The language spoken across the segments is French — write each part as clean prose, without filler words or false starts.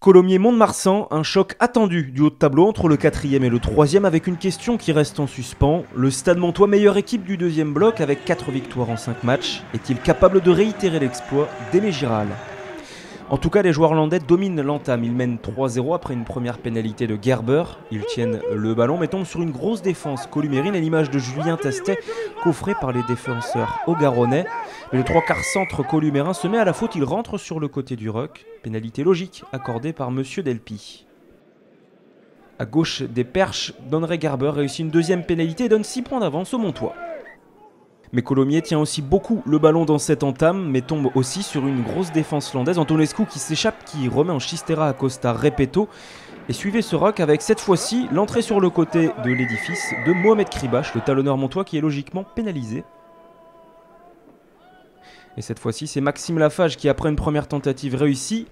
Colomiers-Mont-de-Marsan, un choc attendu du haut de tableau entre le 4e et le 3e avec une question qui reste en suspens. Le Stade Montois, meilleure équipe du deuxième bloc avec 4 victoires en 5 matchs, est-il capable de réitérer l'exploit d'Aimé Giral? En tout cas, les joueurs landais dominent l'entame. Ils mènent 3-0 après une première pénalité de Gerber. Ils tiennent le ballon mais tombent sur une grosse défense columérine à l'image de Julien Tastet, coffré par les défenseurs haut-garonnais. Mais le 3/4 centre columérin se met à la faute. Il rentre sur le côté du ruck. Pénalité logique accordée par Monsieur Delpy. À gauche des perches, Donneray Gerber réussit une deuxième pénalité et donne 6 points d'avance au Montois. Mais Colomiers tient aussi beaucoup le ballon dans cette entame, mais tombe aussi sur une grosse défense landaise. Antonescu qui s'échappe, qui remet en Chistera Acosta Repetto. Et suivez ce rock avec cette fois-ci l'entrée sur le côté de l'édifice de Mohamed Kribache, le talonneur montois qui est logiquement pénalisé. Et cette fois-ci, c'est Maxime Lafage qui, après une première tentative réussit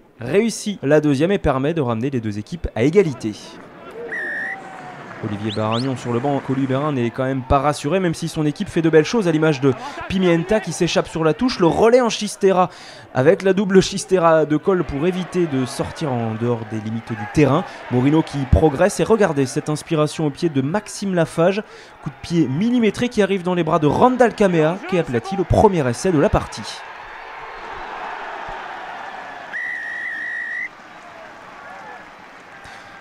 la deuxième et permet de ramener les deux équipes à égalité. Olivier Baragnon sur le banc columérin n'est quand même pas rassuré, même si son équipe fait de belles choses à l'image de Pimienta qui s'échappe sur la touche. Le relais en Chistera avec la double Chistera de Cole pour éviter de sortir en dehors des limites du terrain. Morino qui progresse et regardez cette inspiration au pied de Maxime Lafage. Coup de pied millimétré qui arrive dans les bras de Randall Kamea qui aplatit le premier essai de la partie.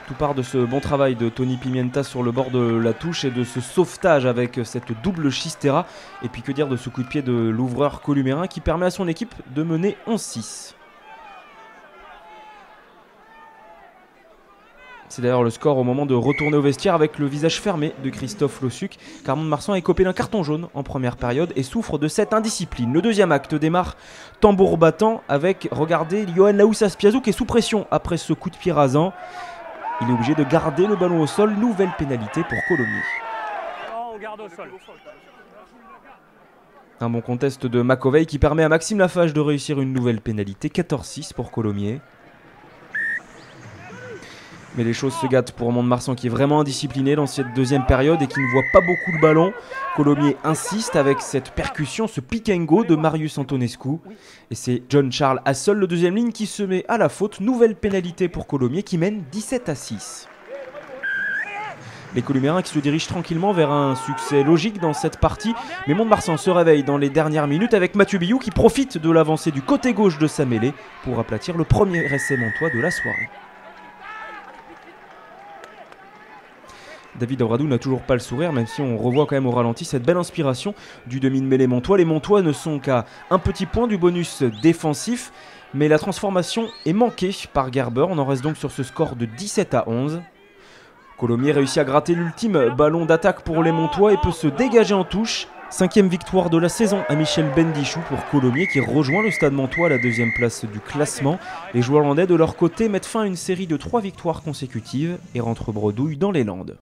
Tout part de ce bon travail de Tony Pimienta sur le bord de la touche et de ce sauvetage avec cette double Chistera. Et puis que dire de ce coup de pied de l'ouvreur columérin qui permet à son équipe de mener 11-6. C'est d'ailleurs le score au moment de retourner au vestiaire avec le visage fermé de Christophe Lossuc, car Mont-de-Marsan est copé d'un carton jaune en première période et souffre de cette indiscipline. Le deuxième acte démarre tambour battant avec, regardez, Johan Laoussa-Spiazou qui est sous pression après ce coup de pied rasant. Il est obligé de garder le ballon au sol. Nouvelle pénalité pour Colomiers. On garde au sol. Un bon contest de McAvey qui permet à Maxime Lafage de réussir une nouvelle pénalité. 14-6 pour Colomiers. Mais les choses se gâtent pour Mont-de-Marsan qui est vraiment indiscipliné dans cette deuxième période et qui ne voit pas beaucoup le ballon. Colomiers insiste avec cette percussion, ce pick and go de Marius Antonescu. Et c'est John Charles Hassel, le deuxième ligne, qui se met à la faute. Nouvelle pénalité pour Colomiers qui mène 17-6. Les Columérins qui se dirigent tranquillement vers un succès logique dans cette partie. Mais Mont-de-Marsan se réveille dans les dernières minutes avec Mathieu Billou qui profite de l'avancée du côté gauche de sa mêlée pour aplatir le premier essai montois de la soirée. David Abradou n'a toujours pas le sourire, même si on revoit quand même au ralenti cette belle inspiration du demi de mêlée montois. Les Montois ne sont qu'à un petit point du bonus défensif, mais la transformation est manquée par Gerber. On en reste donc sur ce score de 17-11. Colomiers réussit à gratter l'ultime ballon d'attaque pour les Montois et peut se dégager en touche. 5e victoire de la saison à Michel Bendichou pour Colomiers qui rejoint le Stade Montois à la 2e place du classement. Les joueurs landais de leur côté mettent fin à une série de 3 victoires consécutives et rentrent bredouille dans les Landes.